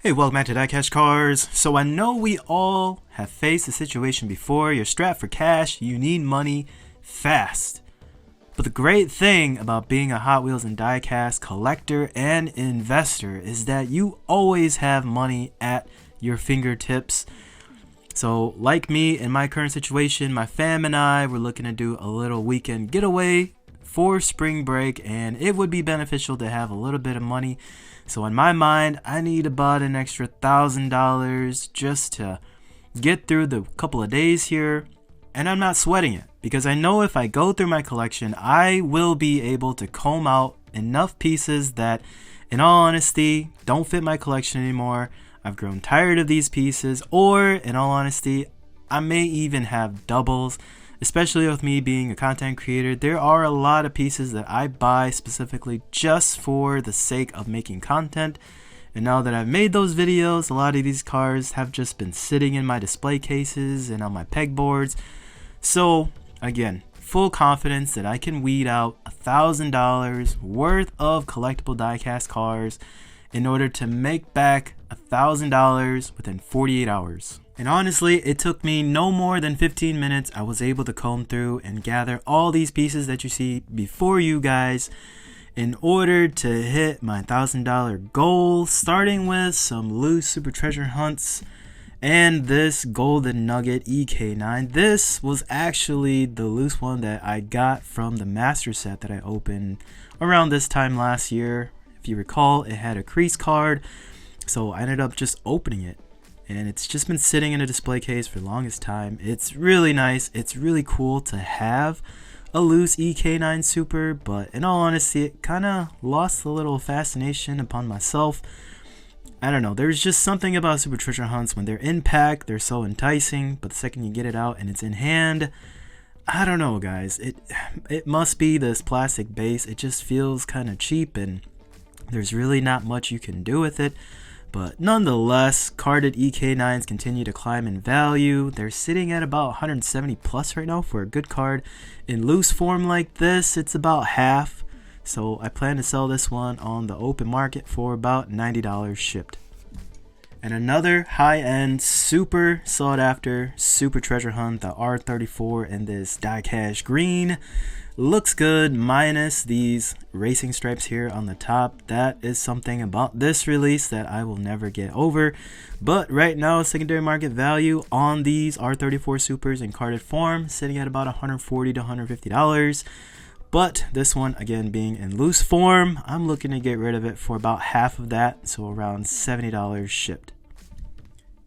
Hey, welcome back to DieCash Cars. So I know we all have faced a situation before. You're strapped for cash, you need money fast. But the great thing about being a Hot Wheels and diecast collector and investor is that you always have money at your fingertips. So like me, in my current situation, my fam and I were looking to do a little weekend getaway for spring break, and it would be beneficial to have a little bit of money. So in my mind, I need about an extra $1,000 just to get through the couple of days here. And I'm not sweating it because I know if I go through my collection, I will be able to comb out enough pieces that, in all honesty, don't fit my collection anymore. I've grown tired of these pieces, or in all honesty, I may even have doubles. Especially with me being a content creator, there are a lot of pieces that I buy specifically just for the sake of making content. And now that I've made those videos, a lot of these cars have just been sitting in my display cases and on my pegboards. So again, full confidence that I can weed out $1,000 worth of collectible diecast cars in order to make back $1,000 within 48 hours. And honestly, it took me no more than 15 minutes. I was able to comb through and gather all these pieces that you see before you guys in order to hit my $1,000 goal, starting with some loose super treasure hunts and this golden nugget ek9. This was actually the loose one that I got from the master set that I opened around this time last year. If you recall, it had a crease card, so I ended up just opening it. And it's just been sitting in a display case for the longest time. It's really nice. It's really cool to have a loose ek9 Super, but in all honesty, it kind of lost a little fascination upon myself. I don't know. There's just something about super treasure hunts when they're in pack, they're so enticing, but the second you get it out and it's in hand, I don't know, guys. It must be this plastic base. It just feels kind of cheap, and there's really not much you can do with it. But nonetheless, carded ek9s continue to climb in value. They're sitting at about 170 plus right now for a good card. In loose form like this, it's about half. So I plan to sell this one on the open market for about $90 shipped. And another high-end, super sought-after super treasure hunt, the R34 in this DieCash green. Looks good minus these racing stripes here on the top. That is something about this release that I will never get over. But right now, secondary market value on these R34 Supers in carded form sitting at about $140 to $150. But this one, again, being in loose form, I'm looking to get rid of it for about half of that, so around $70 shipped.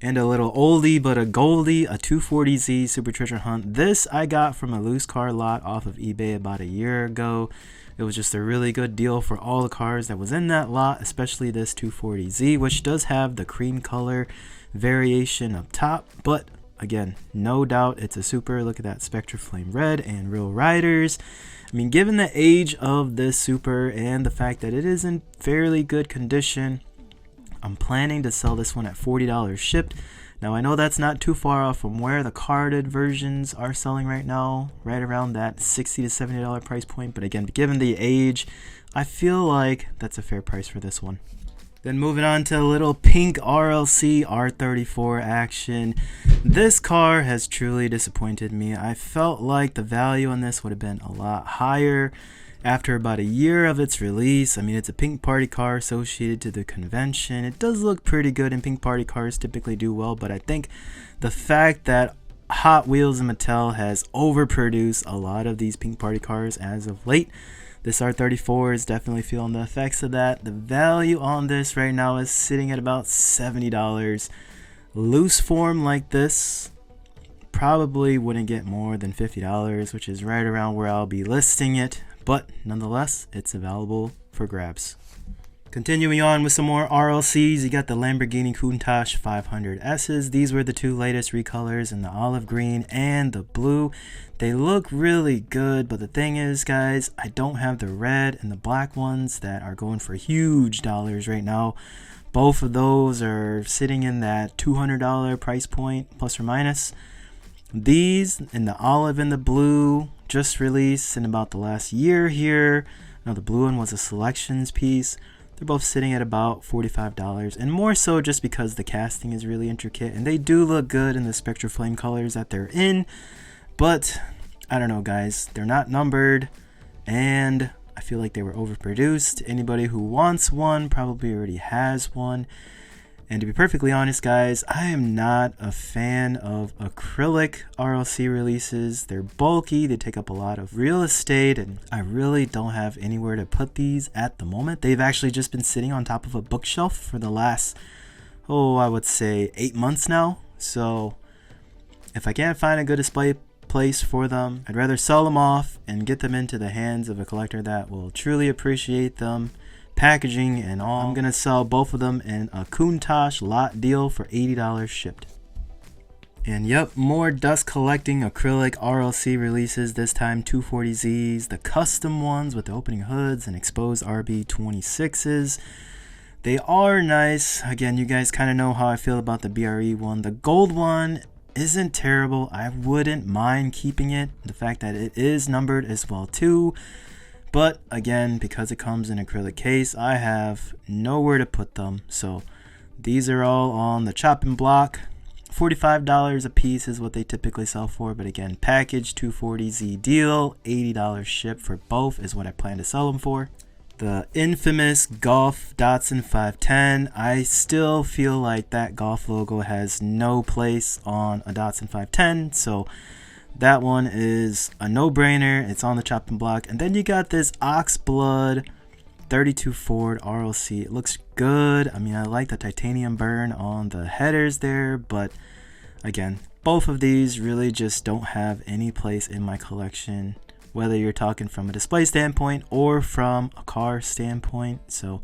And a little oldie but a goldie, a 240Z Super Treasure Hunt. This I got from a loose car lot off of eBay about a year ago. It was just a really good deal for all the cars that was in that lot, especially this 240Z, which does have the cream color variation up top. But again, no doubt it's a super. Look at that Spectra Flame Red and Real Riders. I mean, given the age of this super and the fact that it is in fairly good condition, I'm planning to sell this one at $40 shipped. Now I know that's not too far off from where the carded versions are selling right now, right around that $60 to $70 price point. But again, given the age, I feel like that's a fair price for this one. Then moving on to a little pink RLC R34 action. This car has truly disappointed me. I felt like the value on this would have been a lot higher. After about a year of its release, I mean, it's a pink party car associated to the convention. It does look pretty good, and pink party cars typically do well, but I think the fact that Hot Wheels and Mattel has overproduced a lot of these pink party cars as of late, this R34 is definitely feeling the effects of that. The value on this right now is sitting at about $70. Loose form like this probably wouldn't get more than $50, which is right around where I'll be listing it. But nonetheless, it's available for grabs. Continuing on with some more RLCs, you got the Lamborghini Countach 500Ss. These were the two latest recolors in the olive green and the blue. They look really good, but the thing is, guys, I don't have the red and the black ones that are going for huge dollars right now. Both of those are sitting in that $200 price point, plus or minus. These in the olive and the blue just released in about the last year here. Now the blue one was a selections piece. They're both sitting at about $45, and more so just because the casting is really intricate and they do look good in the Spectra Flame colors that they're in. But I don't know, guys, they're not numbered, and I feel like they were overproduced. Anybody who wants one probably already has one. And to be perfectly honest, guys, I am not a fan of acrylic RLC releases. They're bulky, they take up a lot of real estate, and I really don't have anywhere to put these at the moment. They've actually just been sitting on top of a bookshelf for the last, I would say 8 months now. So if I can't find a good display place for them, I'd rather sell them off and get them into the hands of a collector that will truly appreciate them, packaging and all. I'm gonna sell both of them in a Countach lot deal for $80 shipped. And yep, more dust collecting acrylic RLC releases, this time 240Zs, the custom ones with the opening hoods and exposed RB26s. They are nice. Again, you guys kind of know how I feel about the BRE one. The gold one isn't terrible. I wouldn't mind keeping it. The fact that it is numbered as well too. But again, because it comes in acrylic case, I have nowhere to put them. So these are all on the chopping block. $45 a piece is what they typically sell for. But again, package 240Z deal, $80 ship for both is what I plan to sell them for. The infamous Golf Datsun 510. I still feel like that Golf logo has no place on a Datsun 510. So that one is a no-brainer. It's on the chopping block. And then you got this Oxblood 32 Ford RLC. It looks good. I mean, I like the titanium burn on the headers there. But again, both of these really just don't have any place in my collection, whether you're talking from a display standpoint or from a car standpoint. So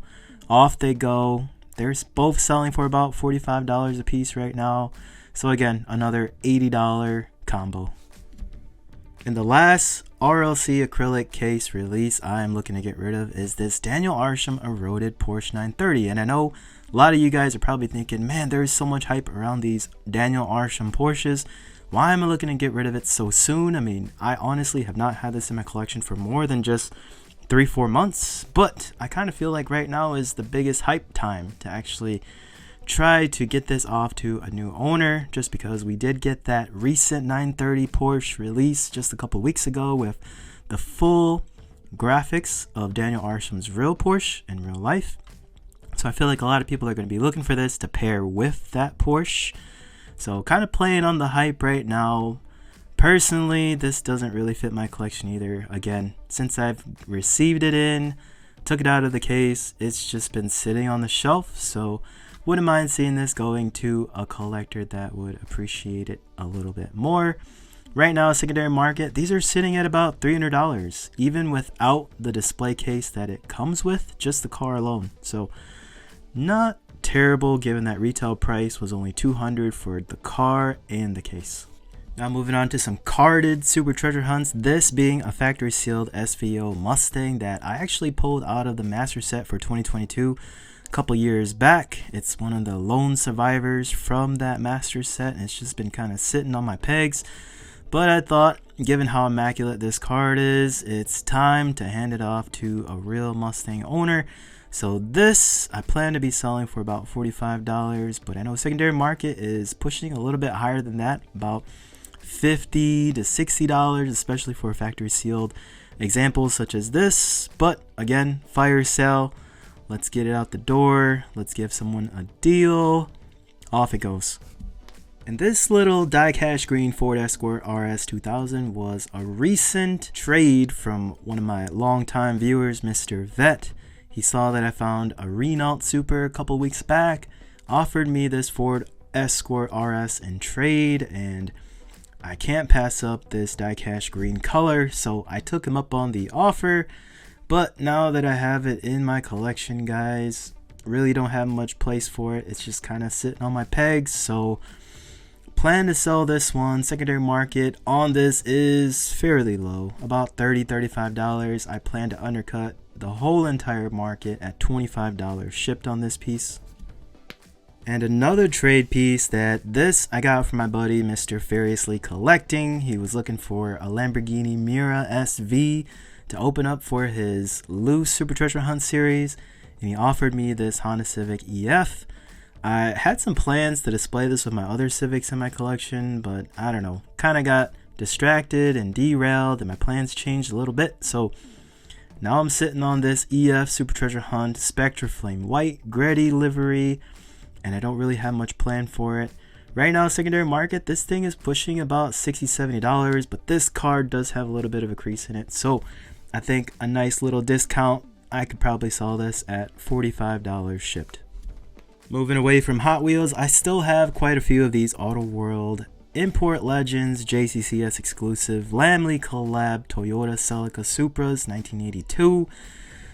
off they go. They're both selling for about $45 a piece right now. So again, another $80 combo. And the last RLC acrylic case release I am looking to get rid of is this Daniel Arsham eroded Porsche 930. And I know a lot of you guys are probably thinking, man, there's so much hype around these Daniel Arsham Porsches. Why am I looking to get rid of it so soon? I mean, I honestly have not had this in my collection for more than just 3-4 months. But I kind of feel like right now is the biggest hype time to actually try to get this off to a new owner, just because we did get that recent 930 Porsche release just a couple weeks ago with the full graphics of Daniel Arsham's real Porsche in real life. So I feel like a lot of people are going to be looking for this to pair with that Porsche. So kind of playing on the hype right now. Personally, this doesn't really fit my collection either. Again, since I've received it in, took it out of the case, it's just been sitting on the shelf. So wouldn't mind seeing this going to a collector that would appreciate it a little bit more. Right now, secondary market, these are sitting at about $300, even without the display case that it comes with, just the car alone. So not terrible given that retail price was only $200 for the car and the case. Now moving on to some carded super treasure hunts, this being a factory sealed SVO Mustang that I actually pulled out of the master set for 2022 a couple years back. It's one of the lone survivors from that master set, and it's just been kind of sitting on my pegs. But I thought, given how immaculate this card is, it's time to hand it off to a real Mustang owner. So this I plan to be selling for about $45, but I know secondary market is pushing a little bit higher than that, about $50 to $60, especially for factory sealed examples such as this. But again, fire sale. Let's get it out the door. Let's give someone a deal. Off it goes. And this little die-cast green Ford Escort RS 2000 was a recent trade from one of my longtime viewers, Mr. Vet. He saw that I found a Renault Super a couple weeks back, offered me this Ford Escort RS in trade, and I can't pass up this die-cast green color, so I took him up on the offer. But now that I have it in my collection, guys, really don't have much place for it. It's just kind of sitting on my pegs, so plan to sell this one. Secondary market on this is fairly low, about $30 to $35. I plan to undercut the whole entire market at $25 shipped on this piece. And another trade piece that this I got from my buddy Mr. Furiously Collecting. He was looking for a Lamborghini Miura SV to open up for his loose Super Treasure Hunt series, and he offered me this Honda Civic EF. I had some plans to display this with my other Civics in my collection, but I don't know, kind of got distracted and derailed, and my plans changed a little bit. So now I'm sitting on this EF Super Treasure Hunt Spectra Flame White gritty livery, and I don't really have much planned for it. Right now, secondary market, this thing is pushing about $60-$70, but this car does have a little bit of a crease in it. So I think a nice little discount, I could probably sell this at $45 shipped. Moving away from Hot Wheels, I still have quite a few of these Auto World Import Legends JCCS exclusive Lamley collab Toyota Celica Supras 1982.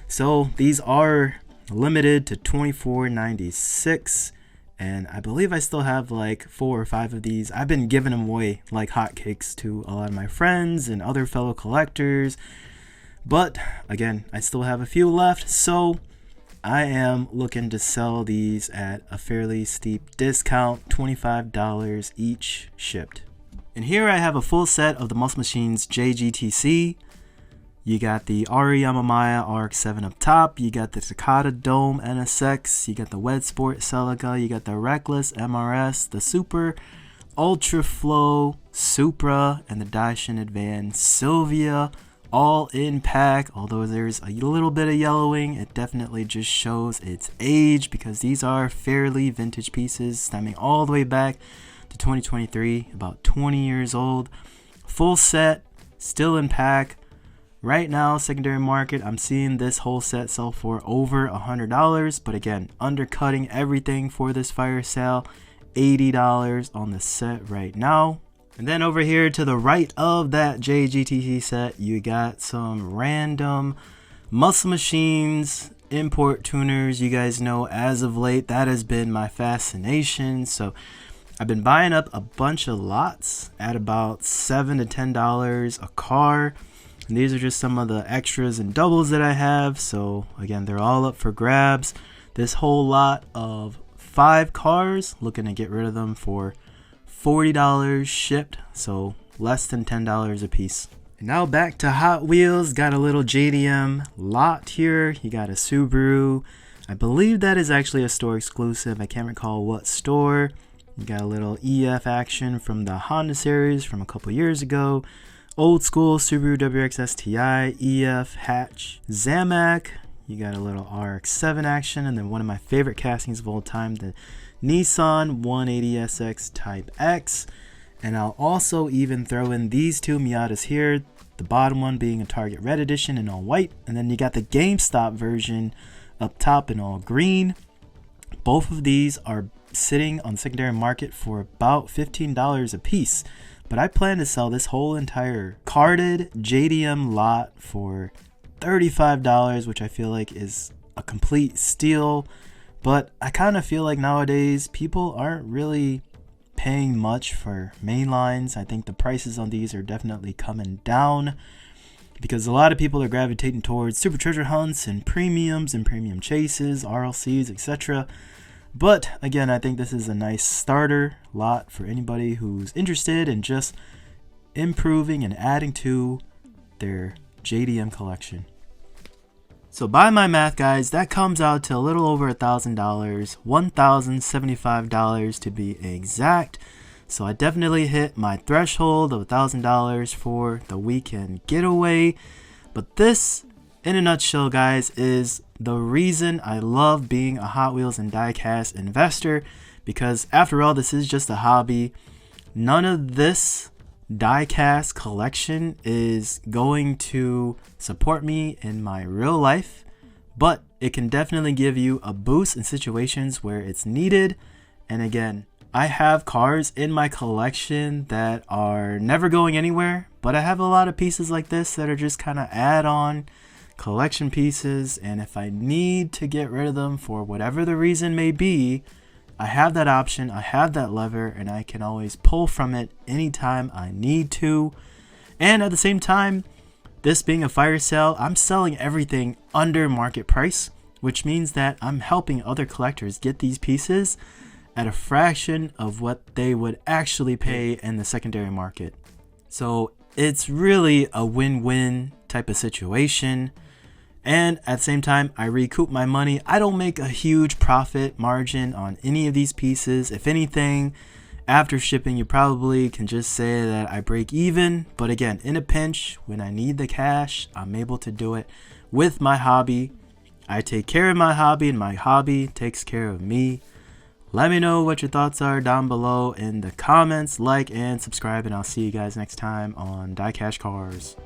So these are limited to $24.96, and I believe I still have like 4 or 5 of these. I've been giving them away like hotcakes to a lot of my friends and other fellow collectors, but again, I still have a few left, so I am looking to sell these at a fairly steep discount, $25 each shipped. And here I have a full set of the Muscle Machines JGTC. You got the Ari Yamamaya RX-7 up top, you got the Takata Dome NSX, you got the Wed Sport Celica, you got the Reckless MRS, the Super Ultra Flow Supra, and the Daishin Advance Sylvia, all in pack. Although there's a little bit of yellowing, it definitely just shows its age because these are fairly vintage pieces stemming all the way back to 2023, about 20 years old. Full set, still in pack. Right now, secondary market, I'm seeing this whole set sell for over $100, but again, undercutting everything for this fire sale, $80 on the set right now. And then over here to the right of that JGTC set, you got some random Muscle Machines import tuners. You guys know as of late that has been my fascination. So I've been buying up a bunch of lots at about $7 to $10 a car. And these are just some of the extras and doubles that I have. So again, they're all up for grabs. This whole lot of 5 cars, looking to get rid of them for $40 shipped, so less than $10 a piece. And now back to Hot Wheels. Got a little JDM lot here. You got a Subaru. I believe that is actually a store exclusive. I can't recall what store. You got a little EF action from the Honda series from a couple years ago. Old school Subaru WRX STI, EF hatch Zamac. You got a little RX-7 action, and then one of my favorite castings of all time, the Nissan 180SX Type X. And I'll also even throw in these 2 Miatas here, the bottom one being a Target Red Edition in all white, and then you got the GameStop version up top in all green. Both of these are sitting on the secondary market for about $15 a piece, but I plan to sell this whole entire carded JDM lot for $35, which I feel like is a complete steal. But I kind of feel like nowadays people aren't really paying much for mainlines. I think the prices on these are definitely coming down because a lot of people are gravitating towards super treasure hunts and premiums and premium chases, RLCs, etc. But again, I think this is a nice starter lot for anybody who's interested in just improving and adding to their JDM collection. So by my math, guys, that comes out to a little over $1,000, $1,075 to be exact. So I definitely hit my threshold of $1,000 for the weekend getaway. But this, in a nutshell, guys, is the reason I love being a Hot Wheels and Diecast investor, because after all, this is just a hobby. None of this Diecast collection is going to support me in my real life, but it can definitely give you a boost in situations where it's needed. And again, I have cars in my collection that are never going anywhere, but I have a lot of pieces like this that are just kind of add-on collection pieces, and if I need to get rid of them for whatever the reason may be, I have that option, I have that lever, and I can always pull from it anytime I need to. And at the same time, this being a fire sale, I'm selling everything under market price, which means that I'm helping other collectors get these pieces at a fraction of what they would actually pay in the secondary market. So it's really a win-win type of situation. And at the same time, I recoup my money. I don't make a huge profit margin on any of these pieces. If anything, after shipping, you probably can just say that I break even. But again, in a pinch, when I need the cash, I'm able to do it with my hobby. I take care of my hobby and my hobby takes care of me. Let me know what your thoughts are down below in the comments. Like and subscribe, and I'll see you guys next time on DieCash Cars.